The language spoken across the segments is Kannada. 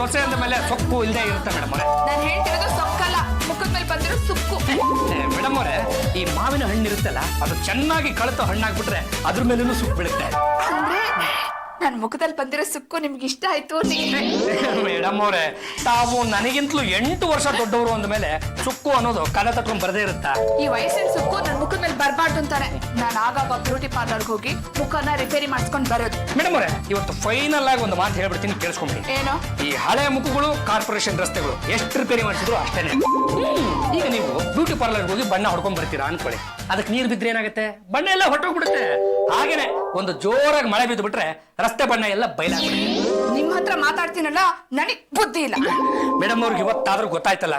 ಸೊಸೆ ಅಂದ ಮೇಲೆ ಸೊಕ್ಕು ಇಲ್ಲದೆ ಇರುತ್ತೆ ಮೇಡಮ್ ಅವರೇ. ನಾನು ಹೇಳ್ತಿರೋದು ಸೊಕ್ಕಲ್ಲ, ಮುಖದ ಮೇಲೆ ಬಂದಿರೋ ಸುಕ್ಕು. ಮೇಡಮ್ ಅವರೇ, ಈ ಮಾವಿನ ಹಣ್ಣು ಇರುತ್ತಲ್ಲ, ಅದು ಚೆನ್ನಾಗಿ ಕಳತು ಹಣ್ಣಾಗ್ಬಿಟ್ರೆ ಅದ್ರ ಮೇಲೂ ಸುಕ್ಕು ಬೀಳುತ್ತೆ. ಅಂದ್ರೆ ನನ್ ಮುಖದಲ್ಲಿ ಬಂದಿರೋ ಸುಕ್ಕು ನಿಮ್ಗೆ ಇಷ್ಟ ಆಯ್ತು? ಮೇಡಮ್ ಅವರೇ, ತಾವು ನನಗಿಂತಲೂ 8 ವರ್ಷ ದೊಡ್ಡವರು ಅಂದ ಮೇಲೆ ಸುಕ್ಕು ಅನ್ನೋದು ಕಲೆ ತಟ್ಕೊಂಡ್ ಬರದೇ ಇರುತ್ತಾ? ಈ ವಯಸ್ಸಿನ ಸುಕ್ಕು ನನ್ ಮುಖದ ಮೇಲೆ ಬರ್ಬಾರ್ದು ಅಂತಾನೆ ನಾನು ಆಗಾಗ ಬ್ಯೂಟಿ ಪಾರ್ಲರ್ಗೆ ಹೋಗಿ ಮುಖನ ರಿಪೇರಿ ಮಾಡಿಸ್ಕೊಂಡ್ ಬರೋದು. ಮೇಡಮ್ ಅವರೇ, ಇವತ್ತು ಫೈನಲ್ ಆಗಿ ಒಂದು ಮಾತು ಹೇಳ್ಬಿಡ್ತೀನಿ, ಕೇಳಿಸ್ಕೊಂಡ್ಬಿಡಿ. ಏನೋ? ಈ ಹಳೆ ಮುಖಗಳು, ಕಾರ್ಪೊರೇಷನ್ ರಸ್ತೆಗಳು ಎಷ್ಟು ರಿಪೇರಿ ಮಾಡಿಸಿದ್ರು ಅಷ್ಟೇನೆ. ಈಗ ನೀವು ಬ್ಯೂಟಿ ಪಾರ್ಲರ್ಗೆ ಹೋಗಿ ಬಣ್ಣ ಹೊಡ್ಕೊಂಡ್ ಬರ್ತೀರಾ ಅನ್ಕೊಳ್ಳಿ, ಅದಕ್ಕೆ ನೀರು ಬಿದ್ರೆ ಏನಾಗುತ್ತೆ? ಬಣ್ಣ ಎಲ್ಲ ಹೊಟ್ಟೋಗ್ಬಿಡುತ್ತೆ. ಹಾಗೇನೆ ಒಂದು ಜೋರಾಗಿ ಮಳೆ ಬಿದ್ದು ಬಿಟ್ರೆ ರಸ್ತೆ ಬಣ್ಣ ಎಲ್ಲ ಬಯಲಾಗ್ಬಿಡುತ್ತೆ. ನಿಮ್ ಹತ್ರ ಮಾತಾಡ್ತೀನಲ್ಲ, ನನಗ್ ಬುದ್ಧಿ ಇಲ್ಲ. ಮೇಡಮ್ ಅವ್ರಿಗೆ ಇವತ್ತಾದ್ರೂ ಗೊತ್ತಾಯ್ತಲ್ಲ,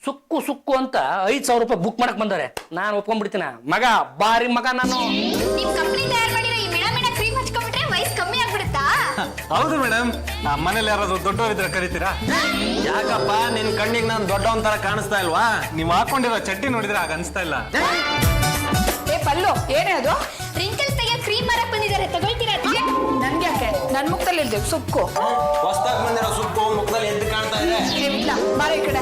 ಸುಕ್ಕು ಸುಕ್ಕು ಅಂತ 5,000 ರೂಪಾಯಿ ಬುಕ್ ಮಾಡಕ್ ಬಂದಾರೆ. ನಾನು ಒಪ್ಕೊಂಡ್ಬಿಡ್ತೀನ, ಮಗ ಬಾರಿ ಮಗ ನಾನು. ನಿಮ್ ಕಂಪನಿ ತಯಾರು ಮಾಡಿರೋ ಈ ಮಿಣ ಮಿಣ ಕ್ರೀಮ್ ಹಚ್ಕೊಂಡ್ಬಿಟ್ರೆ ವಯಸ್ಸು ಕಮ್ಮಿ ಆಗ್ಬಿಡುತ್ತಾ? ಹೌದು ಮೇಡಮ್, ಮನೇಲಿ ಯಾರಾದ್ರು ದೊಡ್ಡವರಿದ್ರೆ ಕರಿತೀರಾ? ಯಾಕಪ್ಪ ನಿನ್ ಕಣ್ಣಿಗೆ ನಾನು ದೊಡ್ಡವನ್ ತರ ಕಾಣಿಸ್ತಾ ಇಲ್ವಾ? ನೀವ್ ಹಾಕೊಂಡಿರೋ ಚಡ್ಡಿ ನೋಡಿದ್ರೆ ಆಗ ಅನ್ಸ್ತಾ ಇಲ್ಲ. ಏ ಪಲ್ಲು, ಏನೇ ಅದು? ರಿಂಕಲ್ಸ್ ತೆಗಿಯೋ ಕ್ರೀಮ್ ಮಾರಕ್ ಬಂದಿದ್ದಾರೆ, ತಗೊಳ್ತೀರಾ? ನನ್ಗೆ ಯಾಕೆ? ನನ್ ಮುಖದಲ್ಲಿ ಇಲ್ದೆ ಸುಕ್ಕು. ಹೊಸ್ದಾಗ್ ಬಂದಿರೋ ಸುಕ್ಕು ಮುಖದಲ್ಲಿ ಎದ್ದು ಕಾಣ್ತಾ ಇದೆ. ಇಲ್ಲ, ಬಾರ ಈ ಕಡೆ.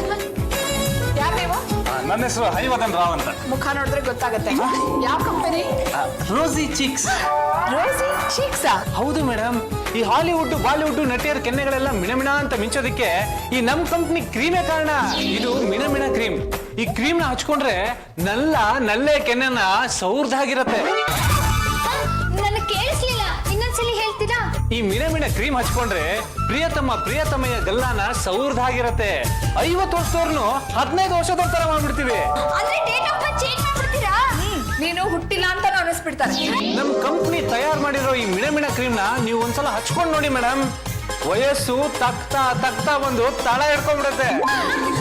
ಯಾರು ನೀವು? ನನ್ನ ಹೆಸರು ಹರಿವರ್ಧನ್ ರಾವ್ ಅಂತ. ಮುಖ ನೋಡಿದ್ರೆ ಗೊತ್ತಾಗತ್ತೆ. ಯಾವ ಕಂಪನಿ? ರೋಸಿ ಚಿಕ್ಸ್. ರೋಸಿ ಚೀಕ್ಸಾ? ಹೌದು ಮೇಡಮ್, ಈ ಹಾಲಿವುಡ್ ಬಾಲಿವುಡ್ ನಟಿಯರ ಕೆನ್ನೆಗಳೆಲ್ಲ ಮಿಣಮಿಣ ಅಂತ ಮಿಂಚೋದಕ್ಕೆ ಈ ನಮ್ ಕಂಪ್ನಿ ಕ್ರೀಮೇ ಕಾರಣ. ಇದು ಮಿಣಮಿಣ ಕ್ರೀಮ್. ಈ ಕ್ರೀಮ್ ನ ಹಚ್ಕೊಂಡ್ರೆ ನಲ್ಲೆ ಕೆನ್ನೆನ ಸೌರ್ದಾಗಿರತ್ತೆ. ನನಗೆ ಕೇಳಿಸ್ಲಿಲ್ಲ, ಇನ್ನೊಂದ್ಸಲಿ ಹೇಳ್ತೀರಾ? ಈ ಮಿಣಮಿಣ ಕ್ರೀಮ್ ಹಚ್ಕೊಂಡ್ರೆ ಪ್ರಿಯತಮೆಯ ಗಲ್ಲಾನ ಸೌರ್ದಾಗಿರತ್ತೆ. 50 ವರ್ಷದವ್ರನ್ನು 15 ವರ್ಷದವ್ರ ತರ ಮಾಡ್ಬಿಡ್ತೀವಿ. ಅಂದ್ರೆ ಡೇಟ್ ಆಫ್ ಬರ್ತ್ ಚೇಂಜ್ ಮಾಡ್ಬಿಡ್ತೀರಾ? ನೀನು ಹುಟ್ಟಿಲ್ಲ ಅಂತ ಅನಿಸ್ಬಿಡ್ತಾರೆ. ನಮ್ ಕಂಪ್ನಿ ತಯಾರು ಮಾಡಿರೋ ಈ ಮಿಣಮಿಣ ಕ್ರೀಮ್ ನ ನೀವು ಒಂದ್ಸಲ ಹಚ್ಕೊಂಡ್ ನೋಡಿ ಮೇಡಮ್, ವಯಸ್ಸು ತಕ್ತಾ ಒಂದು ತಳ ಹಿಡ್ಕೊಂಡ್ಬಿಡುತ್ತೆ.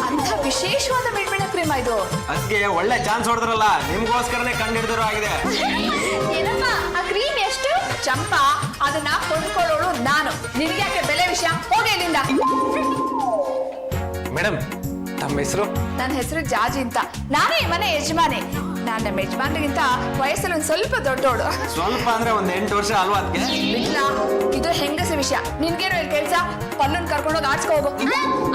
ಅಂತ ವಿಶೇಷವಾದ ಮಿಣ್ಮಿಣ ಕ್ರೀಮ್ ಇದು. ಅದಕ್ಕೆ ಒಳ್ಳೆ ಚಾನ್ಸ್ ಹೊಡೆದ್ರಲ್ಲ, ನಿಮ್ಗೋಸ್ಕರನೇ ಕಂಡು ಹಿಡಿದಿರೋ ಆಗಿದೆ. ಏನಪ್ಪ, ಆ ಕ್ರೀಮ್ ಎಷ್ಟು? ಚಂಪಾ, ಅದನ್ನ ಕೊಂಡ್ಕೊಳ್ಳೋಳು ನಾನು. ನಿನಗ್ಯಾಕೆ ಬೆಲೆ ವಿಷಯ? ಹೋಗಿ ಇಲ್ಲಿಂದ. ಮೇಡಮ್, ತಮ್ಮ ಹೆಸರು? ನನ್ನ ಹೆಸರು ಜಾಜಿ ಅಂತ. ನಾನೇ ಈ ಮನೆ ಯಜಮಾನಿ. ನಾನು ನಮ್ಮ ಯಜಮಾನ್ರಿಗಿಂತ ವಯಸ್ಸಲ್ಲಿ ಒಂದ್ ಸ್ವಲ್ಪ ದೊಡ್ಡೋಳು. ಸ್ವಲ್ಪ ಅಂದ್ರೆ ಒಂದ್ 8 ವರ್ಷ ಅಲ್ವಾ? ಅದಕ್ಕೆ ಇಲ್ಲ, ಇದು ಹೆಂಗಸ ವಿಷಯ. ನಿನ್ಗೇನು ಇಲ್ಲಿ ಕೆಲ್ಸ? ಪಲ್ಲನ್ ಕರ್ಕೊಂಡೋಗಿ ಆಡ್ಸ್ಕೊ ಹೋಗು.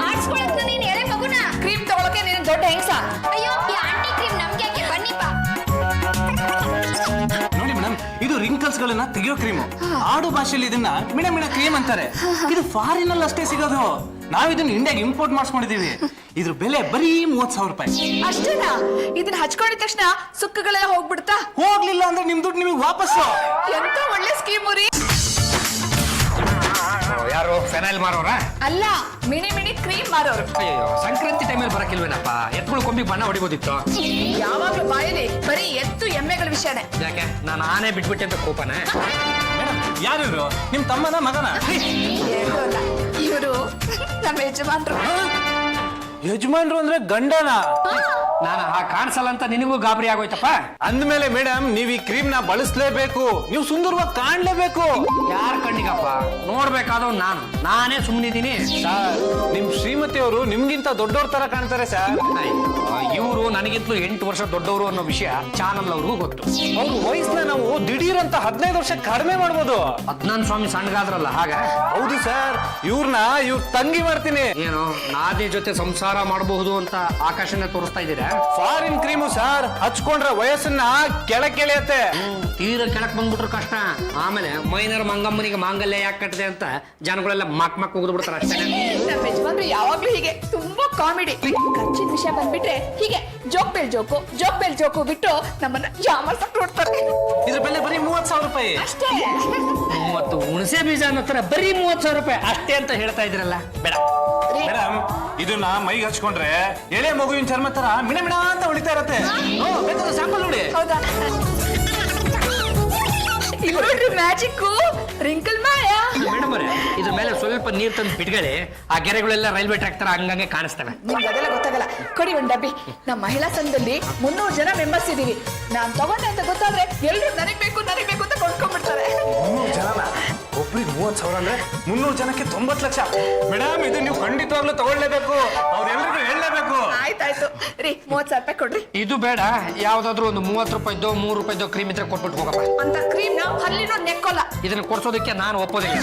ಆಡ್ಸ್ಕೊಳಕ್ ನೀನ್ ಎಳೆ ಮಗುನ? ಕ್ರೀಮ್ ತಗೊಳಕ್ಕೆ ನೀನು ದೊಡ್ಡ ಹೆಂಗಸ? ಅಯ್ಯೋ, ಈ ಆಂಟಿ ಕ್ರೀಮ್ ನಮ್ಗೆ ಯಾಕೆ? ಬನ್ನಿಪ್ಪ. ನೋಡಿ ಮೇಡಮ್, ಇದು ರಿಂಕಲ್ಸ್ ಗಳನ್ನ ತೆಗೆಯೋ ಕ್ರೀಮು. ಆಡು ಭಾಷೆಯಲ್ಲಿ ಇದನ್ನ ಮಿಣಮಿಣ ಕ್ರೀಮ್ ಅಂತಾರೆ. ಇದು ಫಾರಿನ್ ಅಲ್ಲಿ ಅಷ್ಟೇ ಸಿಗೋದು. ನಾವ್ ಇದನ್ನ ಇಂಡಿಯಾಗೆ ಇಂಪೋರ್ಟ್ ಮಾಡಿಸ್ಕೊಂಡಿದೀವಿ. ಇದ್ರ ಬೆಲೆ ಬರೀ 30,000 ರೂಪಾಯಿ. ಅಷ್ಟೇನಾ? ಇದನ್ನ ಹಚ್ಕೊಂಡಿದ ತಕ್ಷಣ ಸುಕ್ಕಗಳೆಲ್ಲ ಹೋಗ್ಬಿಡ್ತಾ? ಹೋಗ್ಲಿಲ್ಲ ಅಂದ್ರೆ ನಿಮ್ ದುಡ್ಡು ನಿಮಗೆ ವಾಪಸ್ಸು. ಎಂತ ಒಳ್ಳೆ ಸ್ಕೀಮ್ ರೀ. ಯಾರು ಫೆನೈಲ್ ಮಾರೋರ? ಅಲ್ಲ, ಮಿಣಿ ಕ್ರೀಮ್ ಮಾರೋರು. ಅಯ್ಯೋ, ಸಂಕ್ರಾಂತಿ ಟೈಮಲ್ಲಿ ಬರಕಿಲ್ವೇನಪ್ಪ? ಎತ್ಗಳು ಕೊಂಬಿಗೆ ಬಣ್ಣ ಹೊಡಿಬೋದಿತ್ತು. ಯಾವಾಗ್ಲೂ ಬಾಯಲ್ಲಿ ಬರೀ ಎತ್ತು ಎಮ್ಮೆಗಳ ವಿಷಯನೇ. ಯಾಕೆ ನಾನು ಆನೆ ಬಿಟ್ಬಿಟ್ಟೆ ಅಂತ ಕೋಪನ? ಯಾರು? ನಿಮ್ ತಮ್ಮನ ಮಗನ? ಏನೂ ಅಲ್ಲ, ಇವರು ನಮ್ಮ ಯಜಮಾನ್ರು. ಯಜಮಾನ್ರು ಅಂದ್ರೆ ಗಂಡನ? ನಾನು ಕಾಣಿಸಲ್ಲ ಅಂತ ನಿನಗೂ ಗಾಬರಿ ಆಗೋಯ್ತಪ್ಪ. ಅಂದ್ಮೇಲೆ ಮೇಡಮ್, ನೀವ್ ಈ ಕ್ರೀಮ್ ನ ಬಳಸಲೇಬೇಕು. ನೀವು ಸುಂದರವಾಗಿ ಕಾಣ್ಲೇಬೇಕು. ಯಾರ ಕಣ್ಣಿಗಪ್ಪ? ನೋಡ್ಬೇಕಾದವ್ ನಾನೇ ಸುಮ್ಮನಿದ್ದೀನಿ. ಸರ್, ನಿಮ್ ಶ್ರೀಮತಿ ಅವರು ನಿಮ್ಗಿಂತ ದೊಡ್ಡವ್ರ ತರ ಕಾಣ್ತಾರೆ ಸರ್. ಇವರು ನನಗಿಂತಲೂ 8 ವರ್ಷ ದೊಡ್ಡವರು ಅನ್ನೋ ವಿಷಯ ಚಾನಲ್ ಅವ್ರಿಗೂ ಗೊತ್ತು. ಅವ್ರ ವಯಸ್ಸನ್ನ ನಾವು ದಿಢೀರ್ ಅಂತ 15 ವರ್ಷ ಕಡಿಮೆ ಮಾಡ್ಬೋದು. ಅದ್ನಾನ್ ಸ್ವಾಮಿ ಸಣ್ಣಗಾದ್ರಲ್ಲ ಹಾಗ? ಹೌದು ಸರ್, ಇವ್ರ ತಂಗಿ ಮಾಡ್ತೀನಿ. ಏನು ನಾದಿ ಜೊತೆ ಸಂಸಾರ ಮಾಡಬಹುದು ಅಂತ ಆಕಾಶನೇ ತೋರಿಸ್ತಾ ಇದ್ದೀರಾ? ಫಾರಿನ್ ಕ್ರೀಮು ಸರ್, ಹಚ್ಕೊಂಡ್ರೆ ವಯಸ್ಸನ್ನ ಕೆಳಕೆಳೆಯತ್ತೆ. ತೀರ ಕೆಳಕ್ ಬಂದ್ಬಿಟ್ರು ಕಷ್ಟ. ಆಮೇಲೆ ಮೈನರ್ ಮಂಗಮ್ಮನಿಗೆ ಮಾಂಗಲ್ಯ ಯಾಕೆ ಕಟ್ಟಿದೆ ಅಂತ ಜನಗಳೆಲ್ಲ ಮಕ್ ಉಗಿದು ಬಿಡ್ತಾರೆ ಅಷ್ಟೇ. ನಮ್ಮ ಯಜಮಾನ್ರು ಯಾವಾಗ್ಲೂ ಹೀಗೆ ತುಂಬಾ ಕಾಮಿಡಿ. ಖರ್ಚಿನ ವಿಷಯ ಬಂದ್ಬಿಟ್ರೆ ಹೀಗೆ ಜೋಕ್ ಬೇಲ್ ಜೋಕು ಬಿಟ್ಟು ನಮ್ಮನ್ನ ಜಾಮರ್ಸಕ್ ನೋಡ್ತಾರೆ. ಇದ್ರ ಬೆಲೆ ಬರೀ 30,000 ರೂಪಾಯಿ ಅಷ್ಟೇ. 30 ಹುಣಸೆ ಬೀಜ ಅನ್ನೋ ತರ ಬರೀ 30,000 ರೂಪಾಯಿ ಅಷ್ಟೇ ಅಂತ ಹೇಳ್ತಾ ಇದ್ರಲ್ಲ. ಬೇಡ ಮೇಡಮ್, ಇದನ್ನ ಮೈಗೆ ಹಚ್ಕೊಂಡ್ರೆ ಎಳೆ ಮಗುವಿನ ಚರ್ಮ ತರ ಮಿಣ ಅಂತ ಹೊಡಿತಾ ಇರತ್ತೆ. ಬೇಕಾದ್ರೆ ಸ್ಯಾಂಪಲ್ ನೋಡಿ. ಹೌದಾ? ನೋಡ್ರಿ ಮ್ಯಾಜಿಕ್ ರಿಂಕಲ್ ಮಾಯ. ಮೇಡಮ್ ಅವರೇ, ಇದ್ರ ಮೇಲೆ ಸ್ವಲ್ಪ ನೀರ್ ತಂದು ಬಿಟ್ಗಡೆ ಆ ಗೆರೆಗಳೆಲ್ಲ ರೈಲ್ವೆ ಟ್ರ್ಯಾಕ್ ತರ ಹಂಗಂಗೆ ಕಾಣಿಸ್ತವೆ. ನಿಮ್ಗೆ ಅದೆಲ್ಲ ಗೊತ್ತಾಗಲ್ಲ. ಕೊಡಿ ಒಂದ್ ಡಬ್ಬಿ. ನಮ್ಮ ಮಹಿಳಾ ಸಂಘದಲ್ಲಿ 300 ಜನ ಮೆಂಬರ್ಸ್ ಇದೀವಿ. ನಾನ್ ತಗೊಂಡೆ ಅಂತ ಗೊತ್ತಾದ್ರೆ ಎಲ್ರು ನನಗ್ ಬೇಕು ಅಂತ ಕೊಂಡ್ಕೊಂಡ್ಬಿಡ್ತಾರೆ. 300 ಜನನ? ಒಬ್ರಿಗೆ 30,000 ಅಂದ್ರೆ 300 ಜನಕ್ಕೆ 90 ಲಕ್ಷ. ಮೇಡಮ್, ಇದು ನೀವು ಖಂಡಿತವಾಗ್ಲೂ ತಗೊಳ್ಳೇಬೇಕು. ಅವ್ರೆಲ್ರಿಗೂ ಹೇಳಲೇಬೇಕು. ಆಯ್ತಾಯ್ತು ರೀ, 30,000 ರೂಪಾಯಿ ಕೊಡ್ರಿ. ಇದು ಬೇಡ, ಯಾವ್ದಾದ್ರು ಒಂದು 30 ರೂಪಾಯಿದೋ 3 ರೂಪಾಯಿದೋ ಕ್ರೀಮ್ ಇದ್ರೆ ಕೊಟ್ಬಿಟ್ಟು ಹೋಗಪ್ಪ. ಅಂತ ಕ್ರೀಮ್ ನ ಹಲ್ಲಿನೂ ನೆಕ್ಕೋಲ್ಲ. ಇದನ್ನ ಕೊಡ್ಸೋದಕ್ಕೆ ನಾನು ಒಪ್ಪೋದಿಲ್ಲ.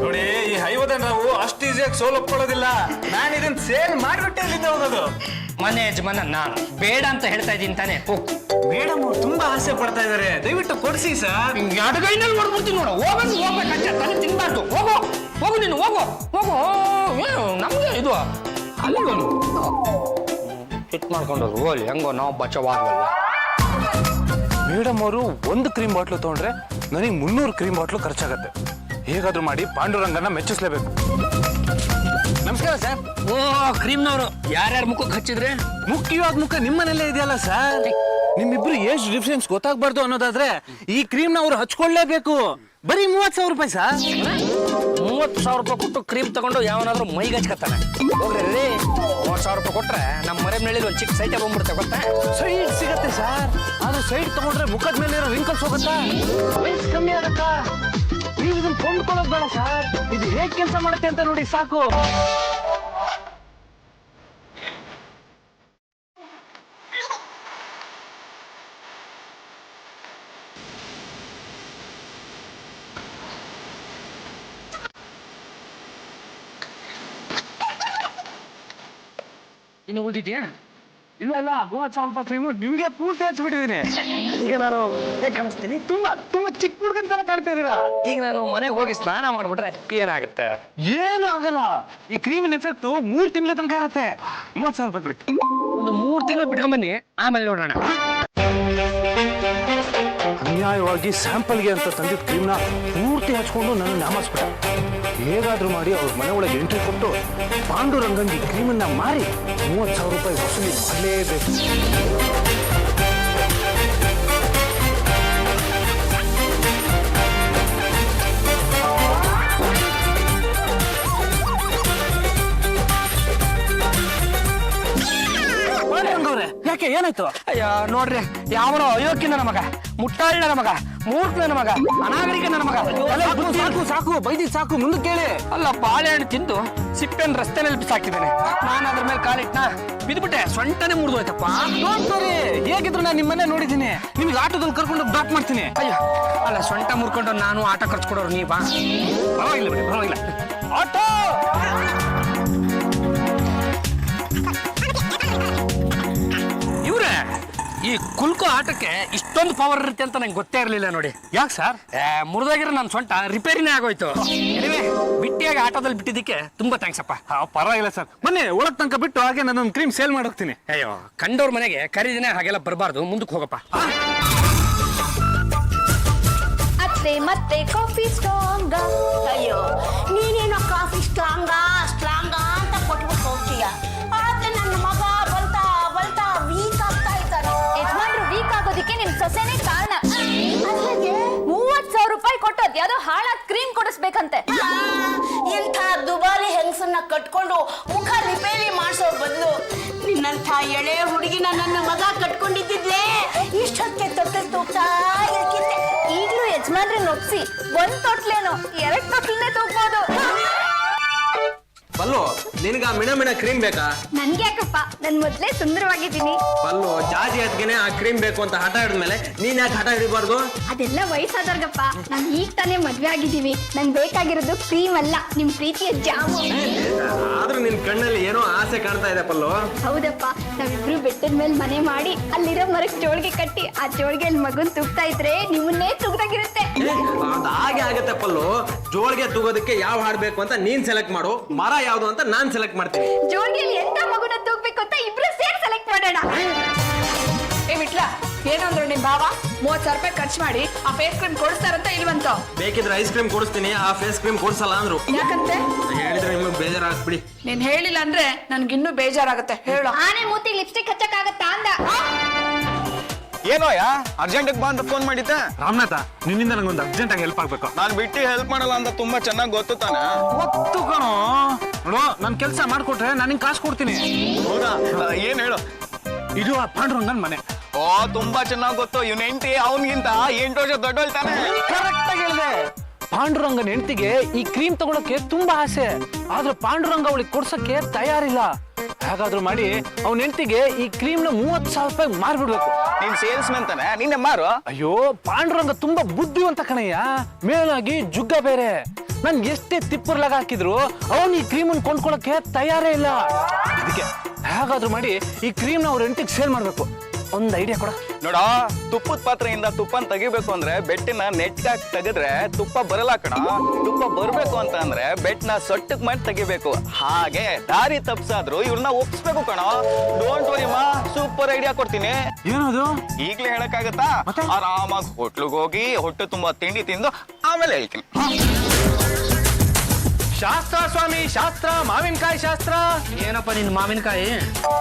ನೋಡಿ ಈ ಹೈವದನ್ ನಾವು ಅಷ್ಟು ಈಸಿಯಾಗಿ ಸೋಲ್ ಒಪ್ಕೊಳ್ಳೋದಿಲ್ಲ. ನಾನು ಇದನ್ನ ಸೇಲ್ ಮಾಡಿಬಿಟ್ಟೆ ಇಲ್ಲಿಂದ ಹೋಗೋದು. ಮನೆ ಯಜಮಾನ ನಾನು ಬೇಡ ಅಂತ ಹೇಳ್ತಾ ಇದ್ದೀನಿ ತಾನೆ. ಮೇಡಮ್ ಅವ್ರು ತುಂಬಾ ಆಸೆ ಪಡ್ತಾ ಇದಾರೆ, ದಯವಿಟ್ಟು ಕೊಡಿಸಿ ಸರ್. ಎಡಗೈನಲ್ಲಿ ನೋಡ್ಬಿಡ್ತೀನಿ ನೋಡು. ಹೋಗ್ಬೇಕಂತ ತಾನೆ ತಿನ್ಬಾರ್ದು. ಹೋಗು ನೀನು ಹೋಗು. ಏನು ನಮ್ಗೆ ಇದು ಅಲ್ಲಿ ಹಿಟ್ ಮಾಡ್ಕೊಂಡು ಹೋಗ್ಲಿ, ಹೆಂಗೋ ನಾವು ಬಚಾವಾಗಲ್ಲ. ಮೇಡಮ್ ಅವರು ಒಂದು ಕ್ರೀಮ್ ಬಾಟ್ಲು ತಗೊಂಡ್ರೆ ನನಗೆ 300 ಕ್ರೀಮ್ ಬಾಟ್ಲು ಖರ್ಚಾಗತ್ತೆ. ಹೇಗಾದ್ರೂ ಮಾಡಿ ಪಾಂಡುರಂಗನ ಮೆಚ್ಚಿಸ್ಲೇಬೇಕು. ನಮಸ್ಕಾರ ಸರ್. ಓ ಕ್ರೀಮ್ನವರು ಯಾರ್ಯಾರ ಮುಖಕ್ಕೆ ಹಚ್ಚಿದ್ರೆ? ಮುಖ್ಯವಾದ ಮುಖ ನಿಮ್ಮನೆಲ್ಲೇ ಇದೆಯಲ್ಲ ಸರ್. ನಿಮ್ಮಿಬ್ರು ಎಷ್ಟು ಡಿಫ್ರೆನ್ಸ್ ಗೊತ್ತಾಗ್ಬಾರ್ದು ಅನ್ನೋದಾದ್ರೆ ಈ ಕ್ರೀಮ್ ನ ಅವ್ರು ಹಚ್ಕೊಳ್ಳೇಬೇಕು. ಬರೀ 30,000 ರೂಪಾಯಿ ಸರ್. 30,000 ರೂಪಾಯಿ ಕೊಟ್ಟು ಕ್ರೀಮ್ ತಗೊಂಡು ಯಾವನಾದ್ರೂ ಮೈಗೆ ಹಚ್ಕತ್ತಾನೆ. ಹೋಗ್ರಿ 30,000 ರೂಪಾಯಿ ಕೊಟ್ರೆ ನಮ್ಮ ಮನೆ ಮೇಲೆ ಒಂದು ಚಿಕ್ಕ ಸೈಟೇ ಬಂದ್ಬಿಡುತ್ತೆ ಗೊತ್ತಾ? ಸೈಡ್ ಸಿಗತ್ತೆ ಸರ್. ಆದ್ರೆ ಸೈಡ್ ತಗೊಂಡ್ರೆ ಮುಖದ ಮೇಲೆ ಇರೋ ರಿಂಕಲ್ಸ್ ಹೋಗುತ್ತಾ, ವಯಸ್ಸು ಕಮ್ಮಿ ಆಗತ್ತಾ. ನೀವು ಇದನ್ನ ಕೊಂಡ್ಕೊಳ್ಳೋದು ಬೇಡ ಸರ್. ಇದು ಹೇಗೆ ಕೆಲಸ ಮಾಡುತ್ತೆ ಅಂತ ನೋಡಿ ಸಾಕು. ಇನ್ನು ಉಳಿದಿದ್ಯಾ? ಇಲ್ಲ 30,000 ರೂಪಾಯಿ ಕ್ರೀಮು ನಿಮ್ಗೆ ಪೂರ್ತಿ ಹಚ್ಬಿಟ್ಟಿದ್ದೀನಿ. ಈಗ ನಾನು ಹೇಗೆ ಕಾಣಿಸ್ತೀನಿ? ತುಂಬಾ ಚಿಕ್ಕ ಹುಡುಗನ ತರ ಕಾಣ್ತಾ ಇದೀರಾ. ಈಗ ನಾನು ಮನೆಗೆ ಹೋಗಿ ಸ್ನಾನ ಮಾಡ್ಬಿಟ್ರೆ ಏನಾಗುತ್ತೆ? ಏನು ಆಗಲ್ಲ. ಈ ಕ್ರೀಮಿನ ಎಫೆಕ್ಟ್ 3 ತಿಂಗಳ ತನಕ ಇರತ್ತೆ. 30,000 ರೂಪಾಯಿ ಕೊಡಿ. ಒಂದು 3 ತಿಂಗಳು ಬಿಟ್ಕೊಂಬನ್ನಿ, ಆಮೇಲೆ ನೋಡೋಣ. ಅನ್ಯಾಯವಾಗಿ ಸ್ಯಾಂಪಲ್ಗೆ ಅಂತ ತಂದಿದ್ದ ಕ್ರೀಮ್ನ ಪೂರ್ತಿ ಹಚ್ಕೊಂಡು ನನ್ನ ನಾಮಸ್ಬಿಟ್ಟ. ಹೇಗಾದ್ರೂ ಮಾಡಿ ಅವ್ರ ಮನೆ ಒಳಗೆ ಎಂಟ್ರಿ ಕೊಟ್ಟು ಪಾಂಡುರಂಗಂಗೆ ಕ್ರೀಮನ್ನ ಮಾರಿ 30,000 ರೂಪಾಯಿ ವಸೂಲಿ ಮಾಡಲೇಬೇಕು. ಯಾಕೆ ಏನಾಯ್ತು? ಅಯ್ಯೋ ನೋಡ್ರಿ, ಯಾವನೋ ಅಯೋಗ್ಯ ನನ್ನ ಮಗ, ಮುಟ್ಟಾಳ್ ನನ್ನ ಮಗ, ಮೂರ್ಖ ನನ್ನ ಮಗ, ಅನಾಗರಿಕ ನನ್ನ ಮಗ. ಸಾಕು ಬೈದಿ ಸಾಕು, ಮುಂದೆ ಕೇಳಿ. ಅಲ್ಲ, ಬಾಳೆಹಣ್ಣು ತಿಂದು ಸಿಪ್ಪೆನ್ ರಸ್ತೆನಲ್ಲಿ ಬಿಸಾಕಿದ್ದೇನೆ. ನಾನು ಅದ್ರ ಮೇಲೆ ಕಾಲಿಟ್ನ ಬಿದ್ಬಿಟ್ಟೆ, ಸೊಂಟನೆ ಮುರಿದೋಯ್ತಪ್ಪ. ಹೇಗಿದ್ರು ನಾನು ನಿಮ್ಮನ್ನೇ ನೋಡಿದ್ದೀನಿ. ನಿಮ್ಗೆ ಆಟೋದಲ್ಲಿ ಕರ್ಕೊಂಡು ಡ್ರಾಪ್ ಮಾಡ್ತೀನಿ. ಅಯ್ಯೋ ಅಲ್ಲ, ಸೊಂಟ ಮುರ್ಕೊಂಡು ನಾನು ಆಟ ಖರ್ಚು ಕೊಡೋರು ನೀವಾ? ಪರವಾಗಿಲ್ಲ ಬಿಡಿ, ಪರವಾಗಿಲ್ಲ. ಆಟೋ ಇವ್ರೆ, ಈ ಕುಲ್ಕೋ ಆಟಕ್ಕೆ ಇಷ್ಟೊಂದು ಪವರ್ ಇರುತ್ತೆ ಅಂತ ನಂಗೆ ಗೊತ್ತೇ ಇರಲಿಲ್ಲ ನೋಡಿ. ಯಾಕೆ ಸರ್? ಮುರಿದಾಗಿರೋ ನನ್ನ ಸೊಂಟ ರಿಪೇರಿನೇ ಆಗೋಯ್ತು. ಎನಿವೆ, ಬಿಟ್ಟಿಯಾಗಿ ಆಟೋದಲ್ಲಿ ಬಿಟ್ಟಿದ್ದಕ್ಕೆ ತುಂಬಾ ಥ್ಯಾಂಕ್ಸ್ ಅಪ್ಪ. ಪರವಾಗಿಲ್ಲ ಸರ್. ಬನ್ನಿ ಒಳಗ್ ತನಕ ಬಿಟ್ಟು ಹಾಗೆ ನಾನೊಂದು ಕ್ರೀಮ್ ಸೇಲ್ ಮಾಡೋಗ್ತೀನಿ. ಅಯ್ಯೋ, ಕಂಡವ್ರ ಮನೆಗೆ ಖರೀದಿನೇ ಹಾಗೆಲ್ಲ ಬರಬಾರ್ದು. ಮುಂದಕ್ಕೆ ಹೋಗಪ್ಪ. ಅತ್ತೆ ಮತ್ತೆ ಕಾಫಿ ಸ್ಟ್ರಾಂಗ. ಅಯ್ಯೋ, ನೀನೇನೋ ಕಾಫಿ ಸ್ಟ್ರಾಂಗ ಅಂತ ಕೊಟ್ಬಿಟ್ಟು ಹೋಗ್ತೀಯ. ಆದ್ರೆ ನನ್ನ ಮಗ ಬಲ್ತಾ ವೀಕ್ ಆಗ್ತಾ ಇದ್ದಾನೆ. ಯಜಮಾನ್ರು ವೀಕ್ ಆಗೋದಿಕ್ಕೆ ನಿಮ್ ಸೊಸೆನೇ ಕಾರಣ. 30,000 ರೂಪಾಯಿ ಕೊಟ್ಟೋದ್ ಯಾವ್ದೋ ಹಾಳಾದ ಕ್ರೀಮ್ ಕೊಡಿಸ್ಬೇಕಂತೆ. ಇಂಥ ದುಬಾರಿ ಹೆಂಗಸನ್ನ ಕಟ್ಕೊಂಡು ಮುಖ ರಿಪೇರಿ ಮಾಡಿಸೋ ಬದಲು ನಿನ್ನಂಥ ಎಳೆ ಹುಡುಗಿನ ನನ್ನ ಮಗ ಕಟ್ಕೊಂಡಿದ್ದಿದ್ಲೇ ಇಷ್ಟೊತ್ತಿಗೆ ತೊಟ್ಟಲ್ ತೂಗ್ತಾ ಇರ್ಕಿದ್ದೆ. ಈಗ್ಲೂ ಯಜಮಾನ್ರನ್ನ ಒಪ್ಸಿ 1 ತೊಟ್ಲೇನೋ 2 ತೊಟ್ಲನ್ನೇ ತೂಗ್ಬೋದು. ಪಲ್ಲು, ನಿನಗ ಮಿಣ ಕ್ರೀಮ್ ಬೇಕಾ? ನನ್ಗೆ ಯಾಕಪ್ಪ, ನನ್ ಮೊದ್ಲೇ ಸುಂದರವಾಗಿದ್ದೀನಿ. ಪಲ್ಲು, ಜಾಜಿ ಅದ್ಗೆನೆ ಆ ಕ್ರೀಮ್ ಬೇಕು ಅಂತ ಹಠ ಹಿಡಿದ್ಮೇಲೆ ನೀನ್ ಯಾಕೆ ಹಠ ಹಿಡಿಬಾರ್ದು? ಅದೆಲ್ಲ ವಯಸ್ಸಾದವ್ರಿಗಪ್ಪ. ನಾನ್ ಈಗ ತಾನೇ ಮದ್ವೆ ಆಗಿದ್ದೀವಿ. ನಂಗೆ ಬೇಕಾಗಿರೋದು ಕ್ರೀಮ್ ಅಲ್ಲ, ನಿಮ್ ಪ್ರೀತಿಯ ಜಾಮು. ಆದ್ರೂ ನಿನ್ ಕಣ್ಣಲ್ಲಿ ಏನೋ ಆಸೆ ಕಾಣ್ತಾ ಇದೆ ಪಲ್ಲು. ಹೌದಪ್ಪ, ನಾವಿಬ್ರು ಬೆಟ್ಟದ ಮೇಲೆ ಮನೆ ಮಾಡಿ ಅಲ್ಲಿರೋ ಮರಕ್ಕೆ ಜೋಳಿಗೆ ಕಟ್ಟಿ ಆ ಜೋಳಿಗೆಯಲ್ಲಿ ಮಗುನ್ ತುಗ್ತಾ ಇದ್ರೆ ನಿಮ್ಮನ್ನೇ ತುಗ್ದಾಗಿರುತ್ತೆ. ಅದ್ ಹಾಗೆ ಆಗತ್ತೆ ಪಲ್ಲು. ಜೋಳಿಗೆ ತೂಗೋದಕ್ಕೆ ಯಾವ ಹಾಡ್ ಬೇಕು ಅಂತ ನೀನ್ ಸೆಲೆಕ್ಟ್ ಮಾಡು, ಮರ ಯಾವ್ದು ಅಂತ ನಾನ್ ಸೆಲೆಕ್ಟ್ ಮಾಡ್ತೀನಿ. ಜೋಳಿಗೆಯಲ್ಲಿ ಎಂತ ಮಗುನ ತೂಗ್ಬೇಕು ಅಂತ ಇಬ್ರು ಸೇರಿ ಸೆಲೆಕ್ಟ್ ಮಾಡೋಣ. ಏ ವಿಟ್ಲ, ಏನಂದ್ರು ನಿಮ್ ಭಾವ? 30,000 ರೂಪಾಯಿ ಖರ್ಚು ಮಾಡಿ ಆ ಫೇಸ್ ಕ್ರೀಮ್ ಕೊಡಿಸ್ತಾರಂತ ಇಲ್ವಂತ? ಬೇಕಿದ್ರೆ ಐಸ್ ಕ್ರೀಮ್ ಕೊಡಿಸ್ತೀನಿ, ಆ ಫೇಸ್ ಕ್ರೀಮ್ ಕೊಡ್ಸಲ್ಲ ಅಂದ್ರು. ಯಾಕಂತೆ? ಹೇಳಿದ್ರೆ ನಿಮಗ್ ಬೇಜಾರಾಗ್ಬಿಡಿ. ನೀನ್ ಹೇಳಿಲ್ಲ ಅಂದ್ರೆ ನನ್ಗಿನ್ನೂ ಬೇಜಾರಾಗತ್ತೆ. ಹೇಳು. ಆನೆ ಮೂತಿಗೆ ಲಿಪ್ಸ್ಟಿಕ್ ಹಚ್ಚಕ್ಕಾಗತ್ತಾ ಅಂದ. ಏನೋಯ್ಯ ಅರ್ಜೆಂಟ್ ಬಂದು ಫೋನ್ ಮಾಡಿದ್ದೆ. ರಾಮನಾಥ, ನಿನ್ನಿಂದ ನಂಗೊಂದು ಅರ್ಜೆಂಟ್ ಆಗಿ ಹೆಲ್ಪ್ ಆಗ್ಬೇಕು. ನಾನು ಬಿಟ್ಟು ಹೆಲ್ಪ್ ಮಾಡಲ್ಲ ಅಂತ ತುಂಬಾ ಚೆನ್ನಾಗಿ ಗೊತ್ತು ತಾನೆ. ಗೊತ್ತು ಕಣೋ. ನೋಡು, ನನ್ ಕೆಲಸ ಮಾಡ್ಕೊಟ್ರೆ ನಾನು ಕಾಸು ಕೊಡ್ತೀನಿ. ಹೌದಾ? ಏನ್ ಹೇಳು. ಇದು ಆ ಪಾಂಡುರಂಗನ್ ಮನೆ. ಓ, ತುಂಬಾ ಚೆನ್ನಾಗಿ ಗೊತ್ತು. ಇವ್ನ ಹೆಂಡತಿ ಅವನ್ಗಿಂತ 8 ವರ್ಷ ದೊಡ್ಡೋಳ್ತಾನೆ. ಕರೆಕ್ಟ್ ಆಗಿ ಹೇಳಿದೆ. ಪಾಂಡುರಂಗನ ಹೆಂಡತಿಗೆ ಈ ಕ್ರೀಮ್ ತಗೊಳಕ್ಕೆ ತುಂಬಾ ಆಸೆ. ಆದ್ರೆ ಪಾಂಡುರಂಗ ಅವಳಿಗೆ ಕೊಡ್ಸಕ್ಕೆ ತಯಾರಿಲ್ಲ. ಹೇಗಾದ್ರೂ ಮಾಡಿ ಅವನ ಹೆಂಡತಿಗೆ ಈ ಕ್ರೀಮ್ ನ 30,000 ರೂಪಾಯಿ ಮಾರ್ಬಿಡ್ಬೇಕು. ನೀನ್ ಸೇಲ್ಸ್ ಮ್ಯಾನ್ ತಾನೆ, ನಿನ್ನೆ ಮಾರು. ಅಯ್ಯೋ, ಪಾಂಡುರಂಗ ತುಂಬಾ ಬುದ್ಧಿವಂತ ಕಣಯ್ಯ. ಮೇಲಾಗಿ ಜುಗ್ಗ ಬೇರೆ. ನನ್ ಎಷ್ಟೇ ತಿಪ್ಪರ್ಲಾಗ ಹಾಕಿದ್ರು ಅವನ್ ಈ ಕ್ರೀಮ್ ಅನ್ನು ಕೊಂಡ್ಕೊಳಕ್ಕೆ ತಯಾರೇ ಇಲ್ಲ. ಅದಕ್ಕೆ ಹೇಗಾದ್ರೂ ಮಾಡಿ ಈ ಕ್ರೀಮ್ ನ ಅವ್ರ ಎಂಟಿಗೆ ಸೇಲ್ ಮಾಡ್ಬೇಕು. ಒಂದ್ ಐಡಿಯಾ ಕೊಡ. ನೋಡ, ತುಪ್ಪದ ಪಾತ್ರೆಯಿಂದ ತುಪ್ಪನ್ ತೆಗಿಬೇಕು ಅಂದ್ರೆ ಬೆಟ್ಟಿನ ನೆಟ್ಟಾಗಿ ತೆಗೆದ್ರೆ ತುಪ್ಪ ಬರಲ್ಲ ಕಣ. ತುಪ್ಪ ಬರ್ಬೇಕು ಅಂತ ಅಂದ್ರೆ ಬೆಟ್ನ ಸೊಟ್ಟಕ್ ಮಾಡಿ ತೆಗಿಬೇಕು. ಹಾಗೆ ದಾರಿ ತಪ್ಸಾದ್ರು ಇವ್ರನ್ನ ಒಪ್ಸ್ಬೇಕು ಕಣ. ಡೋಂಟ್ ವರಿ ಮಾ, ಸೂಪರ್ ಐಡಿಯಾ ಕೊಡ್ತೀನಿ. ಏನದು? ಈಗ್ಲೇ ಹೇಳಕ್ಕಾಗತ್ತಾ? ಆರಾಮಾಗಿ ಹೋಟ್ಲಿಗೆ ಹೋಗಿ ಹೊಟ್ಟೆ ತುಂಬಾ ತಿಂಡಿ ತಿಂದು ಆಮೇಲೆ ಹೇಳ್ತೀನಿ. ಶಾಸ್ತ್ರ ಸ್ವಾಮಿ, ಶಾಸ್ತ್ರ, ಮಾವಿನಕಾಯಿ ಶಾಸ್ತ್ರ. ಏನಪ್ಪ ನಿನ್ ಮಾವಿನಕಾಯಿ?